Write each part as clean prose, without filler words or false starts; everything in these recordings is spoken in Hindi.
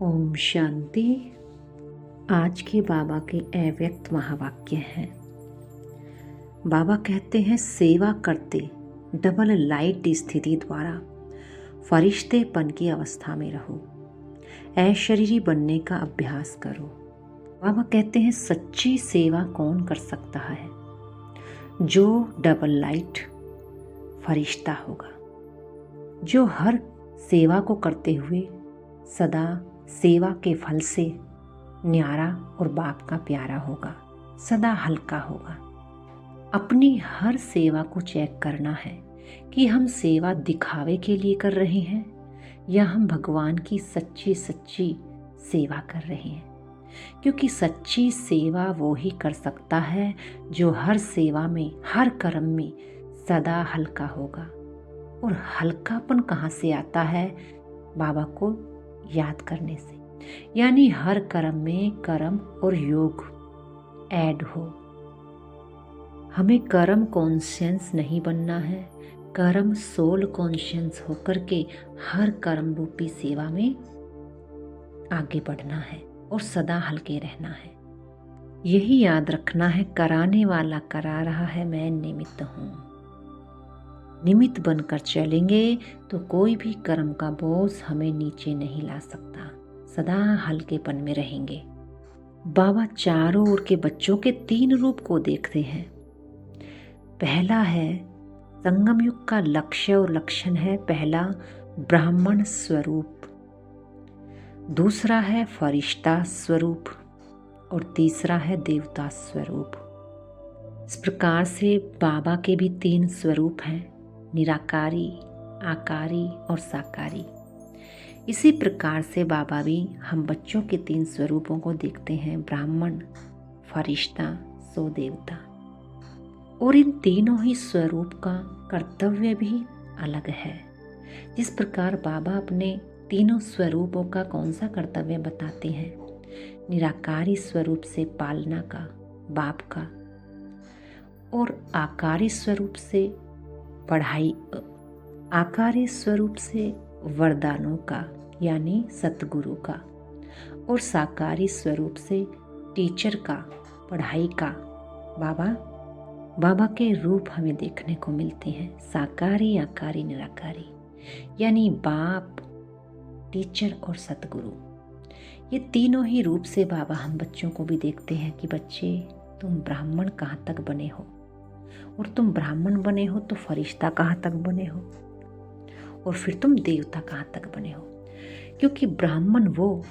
ओम शांति। आज के बाबा के अव्यक्त महावाक्य हैं। बाबा कहते हैं, सेवा करते डबल लाइट स्थिति द्वारा फरिश्तेपन की अवस्था में रहो, अशरीरी बनने का अभ्यास करो। बाबा कहते हैं, सच्ची सेवा कौन कर सकता है? जो डबल लाइट फरिश्ता होगा, जो हर सेवा को करते हुए सदा सेवा के फल से न्यारा और बाप का प्यारा होगा, सदा हल्का होगा। अपनी हर सेवा को चेक करना है कि हम सेवा दिखावे के लिए कर रहे हैं या हम भगवान की सच्ची सेवा कर रहे हैं। क्योंकि सच्ची सेवा वो ही कर सकता है जो हर सेवा में, हर कर्म में सदा हल्का होगा। और हल्कापन कहाँ से आता है? बाबा को याद करने से। यानी हर कर्म में कर्म और योग ऐड हो। हमें कर्म कॉन्शियस नहीं बनना है, कर्म सोल कॉन्शियस होकर के हर कर्म रूपी सेवा में आगे बढ़ना है और सदा हल्के रहना है। यही याद रखना है, कराने वाला करा रहा है, मैं निमित्त हूँ। निमित्त बनकर चलेंगे तो कोई भी कर्म का बोझ हमें नीचे नहीं ला सकता, सदा हल्केपन में रहेंगे। बाबा चारों ओर के बच्चों के 3 रूप को देखते हैं। पहला है संगम युग का लक्ष्य और लक्षण है, पहला ब्राह्मण स्वरूप, दूसरा है फरिश्ता स्वरूप और तीसरा है देवता स्वरूप। इस प्रकार से बाबा के भी 3 स्वरूप हैं, निराकारी, आकारी और साकारी। इसी प्रकार से बाबा भी हम बच्चों के 3 स्वरूपों को देखते हैं, ब्राह्मण, फरिश्ता, सो देवता। और इन तीनों ही स्वरूप का कर्तव्य भी अलग है। जिस प्रकार बाबा अपने तीनों स्वरूपों का कौन सा कर्तव्य बताते हैं, निराकारी स्वरूप से पालना का, बाप का, और आकारी स्वरूप से पढ़ाई, आकारी स्वरूप से वरदानों का यानी सतगुरु का, और साकारी स्वरूप से टीचर का, पढ़ाई का। बाबा के रूप हमें देखने को मिलते हैं, साकारी, आकारी, निराकारी, यानी बाप, टीचर और सतगुरु। ये तीनों ही रूप से बाबा हम बच्चों को भी देखते हैं कि बच्चे, तुम ब्राह्मण कहाँ तक बने हो, और तुम ब्राह्मण बने हो तो फरिश्ता कहाँ तक बने हो, और फिर तुम देवता कहाँ तक बने हो। क्योंकि ब्राह्मण वो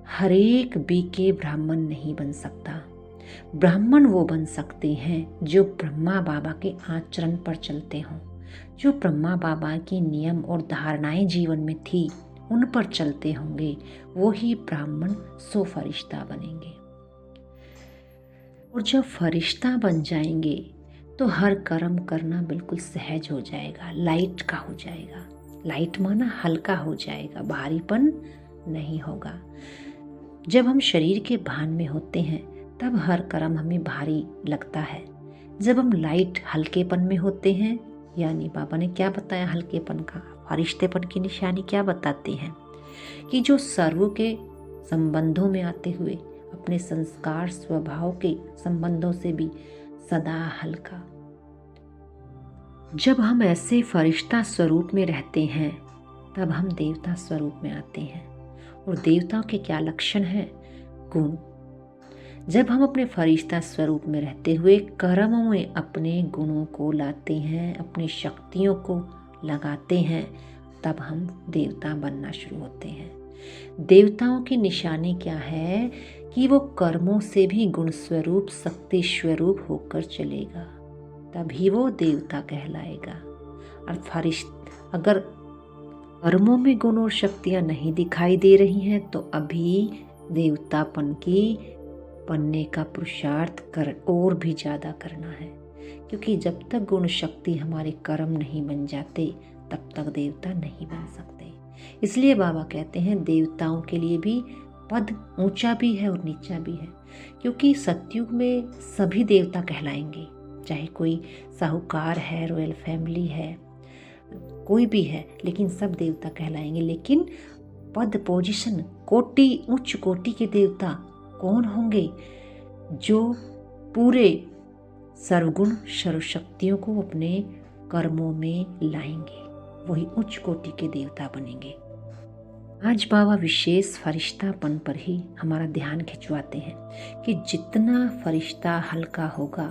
हर एक बीके ब्राह्मण नहीं बन सकता। ब्राह्मण वो बन सकते हैं जो ब्रह्मा बाबा के आचरण पर चलते हों, जो ब्रह्मा बाबा की नियम और धारणाएं जीवन में थी उन पर चलते होंगे, वो ही ब्राह्मण सो फरिश्ता बनेंगे। और जब फरिश्ता बन जाएंगे तो हर कर्म करना बिल्कुल सहज हो जाएगा, लाइट का हो जाएगा। लाइट माना हल्का हो जाएगा, भारीपन नहीं होगा। जब हम शरीर के भान में होते हैं तब हर कर्म हमें भारी लगता है। जब हम लाइट हल्केपन में होते हैं, यानी बाबा ने क्या बताया हल्केपन का, फरिश्तेपन की निशानी क्या बताते हैं कि जो सर्व के संबंधों में आते हुए अपने संस्कार स्वभाव के संबंधों से भी सदा हल्का। जब हम ऐसे फरिश्ता स्वरूप में रहते हैं तब हम देवता स्वरूप में आते हैं। और देवताओं के क्या लक्षण हैं? गुण। जब हम अपने फरिश्ता स्वरूप में रहते हुए कर्मों में अपने गुणों को लाते हैं, अपनी शक्तियों को लगाते हैं, तब हम देवता बनना शुरू होते हैं। देवताओं की निशानी क्या है कि वो कर्मों से भी गुण स्वरूप, शक्ति स्वरूप होकर चलेगा, तभी वो देवता कहलाएगा। और फरिश्ता अगर कर्मों में गुण और शक्तियां नहीं दिखाई दे रही हैं तो अभी देवतापन की बनने का पुरुषार्थ कर और भी ज़्यादा करना है। क्योंकि जब तक गुण शक्ति हमारे कर्म नहीं बन जाते तब तक देवता नहीं बन सकते। इसलिए बाबा कहते हैं देवताओं के लिए भी पद ऊंचा भी है और नीचा भी है। क्योंकि सतयुग में सभी देवता कहलाएंगे, चाहे कोई साहूकार है, रॉयल फैमिली है, कोई भी है, लेकिन सब देवता कहलाएंगे। लेकिन पद, पोजीशन, कोटि, उच्च कोटि के देवता कौन होंगे? जो पूरे सर्वगुण सर्वशक्तियों को अपने कर्मों में लाएंगे, वही उच्च कोटि के देवता बनेंगे। आज बाबा विशेष फरिश्तापन पर ही हमारा ध्यान खिंचवाते हैं कि जितना फरिश्ता हल्का होगा,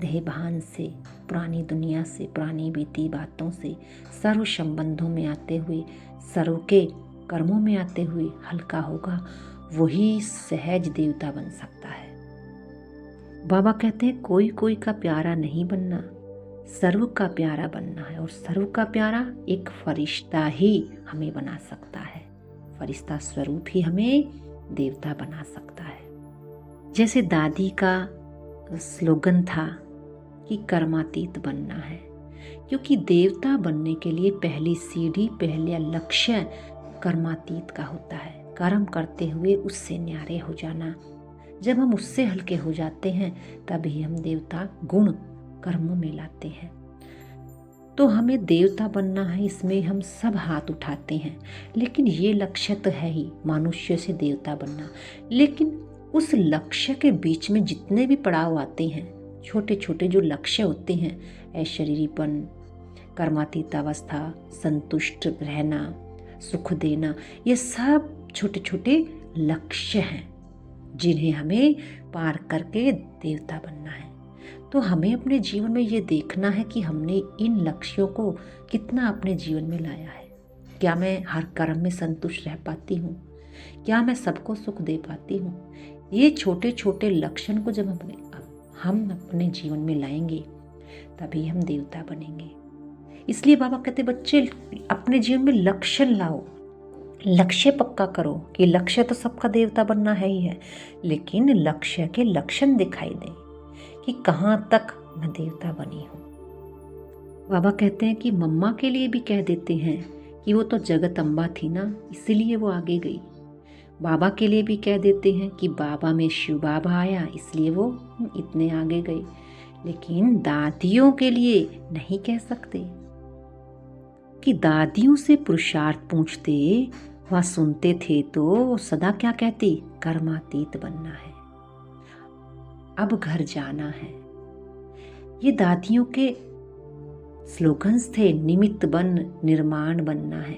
देहभान से, पुरानी दुनिया से, पुरानी बीती बातों से, सर्व संबंधों में आते हुए, सर्व के कर्मों में आते हुए हल्का होगा, वही सहज देवता बन सकता है। बाबा कहते हैं कोई कोई का प्यारा नहीं बनना, सर्व का प्यारा बनना है, और सर्व का प्यारा एक फरिश्ता ही हमें बना सकता है। फरिश्ता स्वरूप ही हमें देवता बना सकता है। जैसे दादी का स्लोगन था कि कर्मातीत बनना है, क्योंकि देवता बनने के लिए पहली सीढ़ी, पहला लक्ष्य कर्मातीत का होता है। कर्म करते हुए उससे न्यारे हो जाना। जब हम उससे हल्के हो जाते हैं तभी हम देवता गुण कर्मों में लाते हैं। तो हमें देवता बनना है, इसमें हम सब हाथ उठाते हैं, लेकिन ये लक्ष्य तो है ही मनुष्य से देवता बनना। लेकिन उस लक्ष्य के बीच में जितने भी पड़ाव आते हैं, छोटे छोटे जो लक्ष्य होते हैं, ऐश्वर्यपन, कर्मातीत अवस्था, संतुष्ट रहना, सुख देना, ये सब छोटे छोटे लक्ष्य हैं जिन्हें हमें पार करके देवता बनना है। तो हमें अपने जीवन में ये देखना है कि हमने इन लक्ष्यों को कितना अपने जीवन में लाया है। क्या मैं हर कर्म में संतुष्ट रह पाती हूँ? क्या मैं सबको सुख दे पाती हूँ? ये छोटे छोटे लक्ष्य को जब हम अपने जीवन में लाएंगे तभी हम देवता बनेंगे। इसलिए बाबा कहते बच्चे अपने जीवन में लक्ष्य लाओ, लक्ष्य पक्का करो कि लक्ष्य तो सबका देवता बनना है ही है, लेकिन लक्ष्य के लक्षण दिखाई दें कि कहाँ तक मैं देवता बनी हूँ। बाबा कहते हैं कि मम्मा के लिए भी कह देते हैं कि वो तो जगत अम्बा थी ना, इसलिए वो आगे गई। बाबा के लिए भी कह देते हैं कि बाबा में शिव बाबा आया इसलिए वो इतने आगे गए। लेकिन दादियों के लिए नहीं कह सकते कि दादियों से पुरुषार्थ पूछते, वह सुनते थे तो वो सदा क्या कहती? कर्मातीत बनना है, अब घर जाना है। ये दादियों के स्लोगन्स थे, निमित्त बन निर्माण बनना है।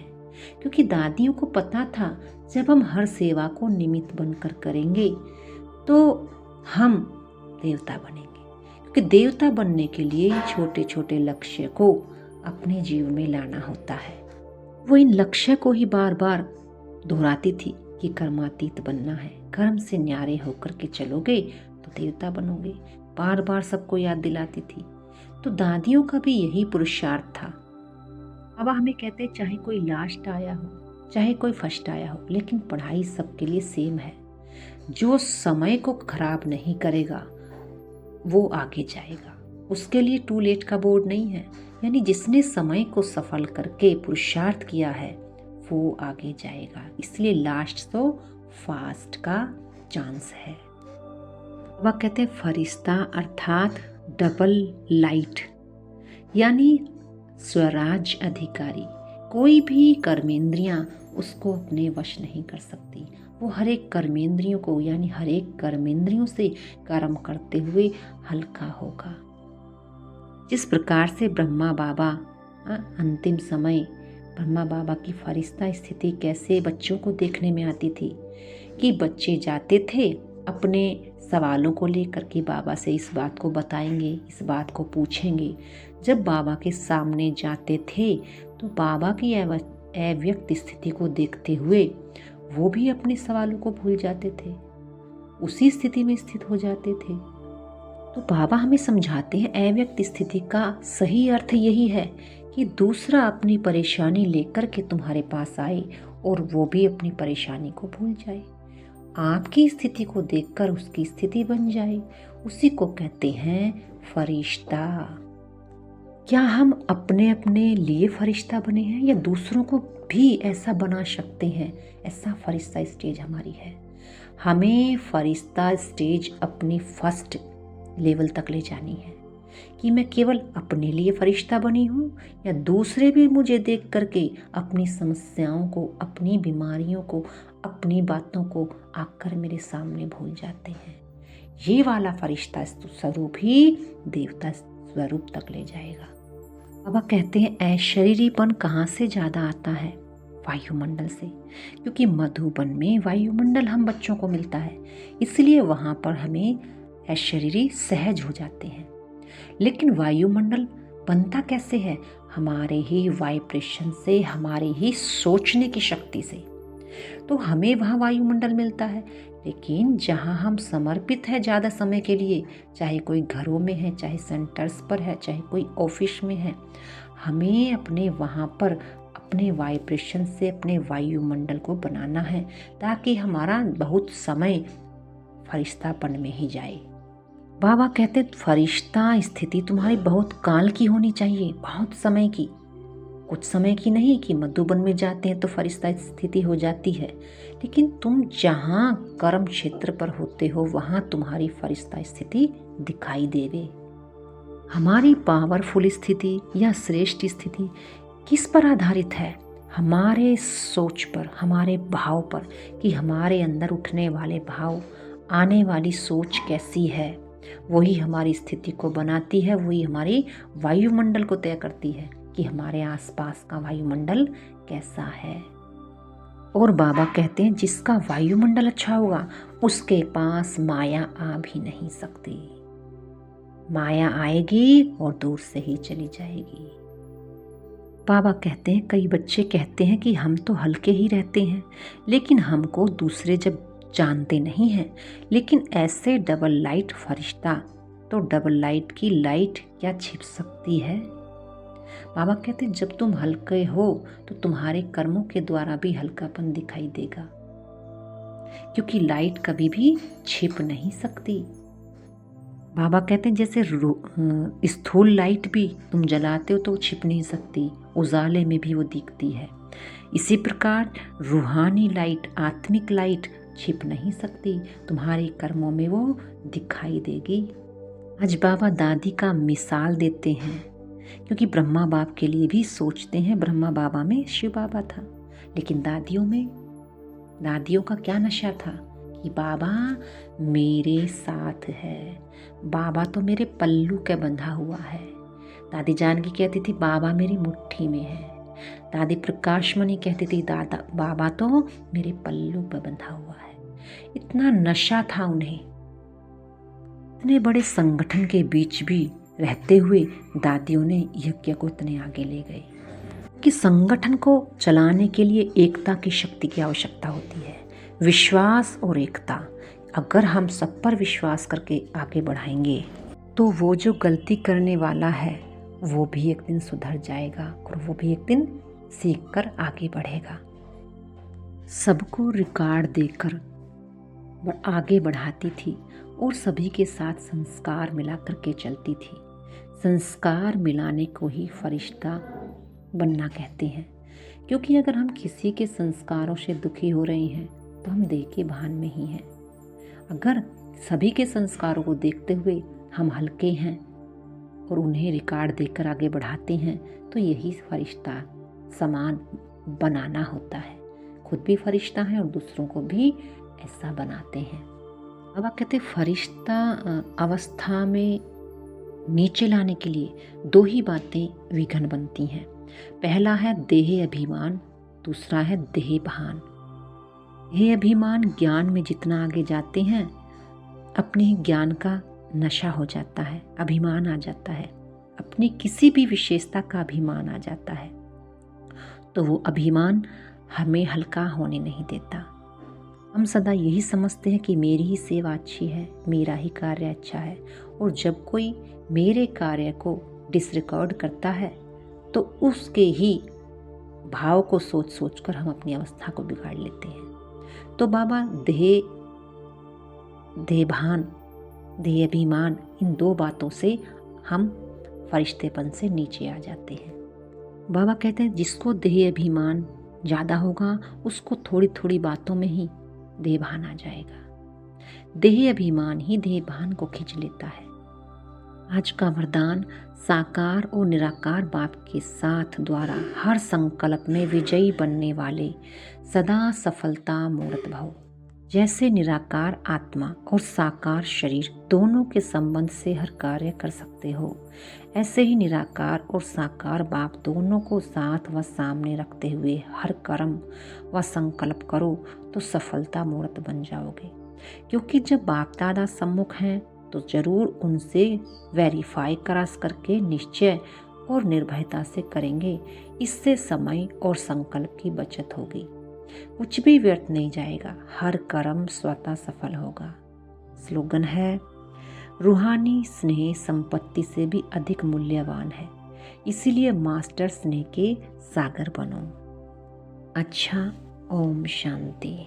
क्योंकि दादियों को पता था जब हम हर सेवा को निमित्त बनकर करेंगे तो हम देवता बनेंगे। क्योंकि देवता बनने के लिए छोटे छोटे लक्ष्य को अपने जीवन में लाना होता है। वो इन लक्ष्य को ही बार बार दोहराती थी कि कर्मातीत बनना है, कर्म से न्यारे होकर के चलोगे तो देवता बनोगे। बार बार सबको याद दिलाती थी। तो दादियों का भी यही पुरुषार्थ था। अब हमें कहते हैं चाहे कोई लास्ट आया हो, चाहे कोई फर्स्ट आया हो, लेकिन पढ़ाई सबके लिए सेम है। जो समय को खराब नहीं करेगा वो आगे जाएगा। उसके लिए टू लेट का बोर्ड नहीं है। यानी जिसने समय को सफल करके पुरुषार्थ किया है वो आगे जाएगा। इसलिए लास्ट तो फास्ट का चांस है। वह कहते हैं फरिश्ता अर्थात डबल लाइट, यानी स्वराज अधिकारी। कोई भी कर्मेंद्रियां उसको अपने वश नहीं कर सकती। वो हर एक कर्मेंद्रियों को, यानी हर एक कर्मेंद्रियों से कर्म करते हुए हल्का होगा। जिस प्रकार से ब्रह्मा बाबा अंतिम समय ब्रह्मा बाबा की फरिश्ता स्थिति कैसे बच्चों को देखने में आती थी कि बच्चे जाते थे अपने सवालों को लेकर के बाबा से इस बात को बताएंगे, इस बात को पूछेंगे। जब बाबा के सामने जाते थे तो बाबा की अव्यक्त स्थिति को देखते हुए वो भी अपने सवालों को भूल जाते थे, उसी स्थिति में स्थित हो जाते थे। तो बाबा हमें समझाते हैं अव्यक्त स्थिति का सही अर्थ यही है कि दूसरा अपनी परेशानी लेकर के तुम्हारे पास आए और वो भी अपनी परेशानी को भूल जाए, आपकी स्थिति को देखकर उसकी स्थिति बन जाए। उसी को कहते हैं फरिश्ता। क्या हम अपने अपने लिए फरिश्ता बने हैं या दूसरों को भी ऐसा बना सकते हैं? ऐसा फरिश्ता स्टेज हमारी है। हमें फरिश्ता स्टेज अपनी फर्स्ट लेवल तक ले जानी है। कि मैं केवल अपने लिए फरिश्ता बनी हूँ या दूसरे भी मुझे देख करके अपनी समस्याओं को, अपनी बीमारियों को, अपनी बातों को आकर मेरे सामने भूल जाते हैं। ये वाला फरिश्ता स्वरूप ही देवता स्वरूप तक ले जाएगा। बाबा कहते हैं अशरीरीपन कहाँ से ज़्यादा आता है? वायुमंडल से, क्योंकि मधुबन में वायुमंडल हम बच्चों को मिलता है, इसलिए वहाँ पर हमें अशरीरी सहज हो जाते हैं। लेकिन वायुमंडल बनता कैसे है? हमारे ही वाइब्रेशन से, हमारे ही सोचने की शक्ति से। तो हमें वहाँ वायुमंडल मिलता है, लेकिन जहाँ हम समर्पित है ज़्यादा समय के लिए, चाहे कोई घरों में है, चाहे सेंटर्स पर है, चाहे कोई ऑफिस में है, हमें अपने वहाँ पर अपने वाइब्रेशन से अपने वायुमंडल को बनाना है, ताकि हमारा बहुत समय फरिश्तापन में ही जाए। बाबा कहते फरिश्ता स्थिति तुम्हारी बहुत काल की होनी चाहिए, बहुत समय की, कुछ समय की नहीं कि मधुबन में जाते हैं तो फरिश्ता स्थिति हो जाती है। लेकिन तुम जहाँ कर्म क्षेत्र पर होते हो वहाँ तुम्हारी फरिश्ता स्थिति दिखाई देवे। हमारी पावरफुल स्थिति या श्रेष्ठ स्थिति किस पर आधारित है? हमारे सोच पर, हमारे भाव पर, कि हमारे अंदर उठने वाले भाव, आने वाली सोच कैसी है, वही हमारी स्थिति को बनाती है, वही हमारी वायुमंडल को तय करती है कि हमारे आसपास का वायुमंडल कैसा है। और बाबा कहते हैं जिसका वायुमंडल अच्छा होगा उसके पास माया आ भी नहीं सकती। माया आएगी और दूर से ही चली जाएगी। बाबा कहते हैं कई बच्चे कहते हैं कि हम तो हल्के ही रहते हैं, लेकिन हमको दूसरे जब जानते नहीं हैं। लेकिन ऐसे डबल लाइट फरिश्ता, तो डबल लाइट की लाइट क्या छिप सकती है? बाबा कहते हैं जब तुम हल्के हो तो तुम्हारे कर्मों के द्वारा भी हल्कापन दिखाई देगा, क्योंकि लाइट कभी भी छिप नहीं सकती। बाबा कहते हैं जैसे स्थूल लाइट भी तुम जलाते हो तो छिप नहीं सकती, उजाले में भी वो दिखती है। इसी प्रकार रूहानी लाइट, आत्मिक लाइट छिप नहीं सकती, तुम्हारे कर्मों में वो दिखाई देगी। आज बाबा दादी का मिसाल देते हैं, क्योंकि ब्रह्मा बाप के लिए भी सोचते हैं। ब्रह्मा बाबा में शिव बाबा था, लेकिन दादियों का क्या नशा था कि बाबा मेरे साथ है, बाबा तो मेरे पल्लू के बंधा हुआ है। दादी जानकी कहती थी बाबा मेरी मुट्ठी में है। दादी प्रकाशमणि कहती थी बाबा तो मेरे पल्लू पर बंधा हुआ है। इतना नशा था उन्हें। इतने बड़े संगठन के बीच भी रहते हुए दादियों ने यज्ञ को इतने आगे ले गए कि संगठन को चलाने के लिए एकता की शक्ति की आवश्यकता होती है, विश्वास और एकता। अगर हम सब पर विश्वास करके आगे बढ़ाएंगे तो वो जो गलती करने वाला है वो भी एक दिन सुधर जाएगा और वो भी एक दिन सीख कर आगे बढ़ेगा। सबको रिकॉर्ड देकर आगे बढ़ाती थी और सभी के साथ संस्कार मिला करके चलती थी। संस्कार मिलाने को ही फरिश्ता बनना कहते हैं, क्योंकि अगर हम किसी के संस्कारों से दुखी हो रहे हैं तो हम देह के भान में ही हैं। अगर सभी के संस्कारों को देखते हुए हम हल्के हैं और उन्हें रिकॉर्ड देकर आगे बढ़ाते हैं तो यही फरिश्ता समान बनाना होता है। खुद भी फरिश्ता हैं और दूसरों को भी ऐसा बनाते हैं। अब आप कहते फरिश्ता अवस्था में नीचे लाने के लिए दो ही बातें विघ्न बनती हैं। पहला है देह अभिमान, दूसरा है देह भान। देह अभिमान ज्ञान में जितना आगे जाते हैं अपने ज्ञान का नशा हो जाता है, अभिमान आ जाता है, अपनी किसी भी विशेषता का अभिमान आ जाता है, तो वो अभिमान हमें हल्का होने नहीं देता। हम सदा यही समझते हैं कि मेरी ही सेवा अच्छी है, मेरा ही कार्य अच्छा है, और जब कोई मेरे कार्य को डिसरिकॉर्ड करता है तो उसके ही भाव को सोच सोच कर हम अपनी अवस्था को बिगाड़ लेते हैं। तो बाबा देहभान, देह अभिमान, इन दो बातों से हम फरिश्तेपन से नीचे आ जाते हैं। बाबा कहते हैं जिसको देह अभिमान ज़्यादा होगा उसको थोड़ी थोड़ी बातों में ही देहभान आ जाएगा। देह अभिमान ही देहभान को खींच लेता है। आज का वरदान साकार और निराकार बाप के साथ द्वारा हर संकल्प में विजयी बनने वाले सदा सफलता मूर्त भव। जैसे निराकार आत्मा और साकार शरीर दोनों के संबंध से हर कार्य कर सकते हो, ऐसे ही निराकार और साकार बाप दोनों को साथ व सामने रखते हुए हर कर्म व संकल्प करो तो सफलता मूर्त बन जाओगे। क्योंकि जब बाप दादा सम्मुख हैं तो जरूर उनसे वेरीफाई क्रॉस करके निश्चय और निर्भयता से करेंगे। इससे समय और संकल्प की बचत होगी, कुछ भी व्यर्थ नहीं जाएगा, हर कर्म स्वतः सफल होगा। स्लोगन है, रूहानी स्नेह संपत्ति से भी अधिक मूल्यवान है, इसीलिए मास्टर स्नेह के सागर बनो। अच्छा, ओम शांति।